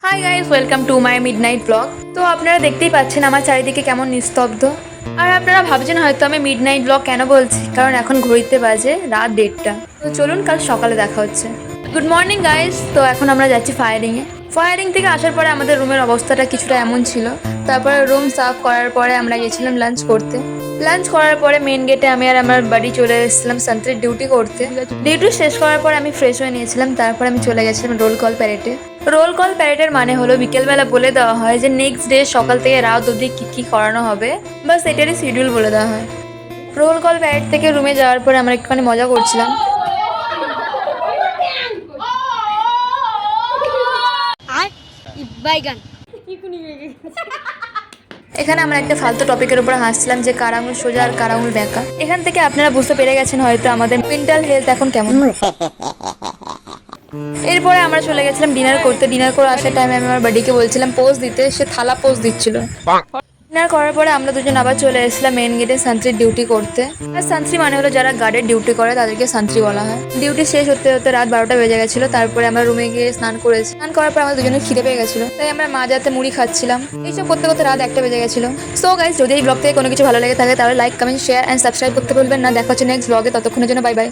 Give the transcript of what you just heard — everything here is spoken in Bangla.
Hi guys, welcome to my midnight blog. তো আপনারা দেখতেই পাচ্ছেন আমার চারিদিকে কেমন নিস্তব্ধ। আর আপনারা ভাবছেন হয়তো আমি মিডনাইট ব্লগ কেন বলছি, কারণ এখন ঘড়িতে বাজে রাত 1:30। তো চলুন কাল সকালে দেখা হচ্ছে। Good morning guys. তো এখন আমরা যাচ্ছি ফায়ারিংয়ে। ফায়ারিং থেকে আসার পরে আমাদের রুমের অবস্থাটা কিছুটা এমন ছিল। তারপরে রুম সাফ করার পরে আমরা গেছিলাম লাঞ্চ করতে। লাঞ্চ করার পরে মেন গেটে আমি আর আমার বাড়ি চলে এসেছিলাম সেন্ট্রির ডিউটি করতে। ডিউটি শেষ করার পর আমি ফ্রেশ হয়ে নিয়েছিলাম। তারপর আমি চলে গেছিলাম রোল কল প্যারেডে। রোল কল প্যারেডের মানে হলো বিকেলবেলা বলে দেওয়া হয় যে নেক্সট ডে সকাল থেকে রাত অবধি কী কী করানো হবে, বাস এটারই শিডিউল বলে দেওয়া হয়। রোল কল প্যারেড থেকে রুমে যাওয়ার পরে আমরা একটুখানি মজা করছিলাম। এখানে আমরা একটা ফালতু টপিকের উপর হাসছিলাম যে কার আঙুল সোজা আর কার আঙুল ব্যাঁকা। এখান থেকে আপনারা বুঝতে পেরে গেছেন হয়তো আমাদের মেন্টাল হেলথ এখন কেমন। এরপরে আমরা চলে গেছিলাম ডিনার করতে। ডিনার করে আসার টাইমে আমি আমার বাড়িকে বলছিলাম পোজ দিতে, সে থালা পোজ দিচ্ছিল। ডিনার করার পরে আমরা দুজন আবার চলে এসেছিলাম মেন গেটে সান্ত্রীর ডিউটি করতে। আর সান্ত্রী মানে হলো যারা গার্ডের ডিউটি করে তাদেরকে সান্ত্রী বলা হয়। ডিউটি শেষ হতে হতে রাত 12টা বেজে গেছিলো। তারপরে আমরা রুমে গিয়ে স্নান করেছি। স্নান করার পর আমাদের দুজনের খিদে পেয়ে গেছিলো, তাই আমরা মাঝরাতে মুড়ি খাচ্ছিলাম। এইসব করতে করতে রাত 1টা বেজে গেছিলো। সো গাইস, যদি এই ব্লগ থেকে কোনো কিছু ভালো লেগে থাকে তাহলে like, comment, share and subscribe করতে ভুলবেন না। দেখা হচ্ছে নেক্সট ব্লগে। ততক্ষণের জন্য বাই বাই।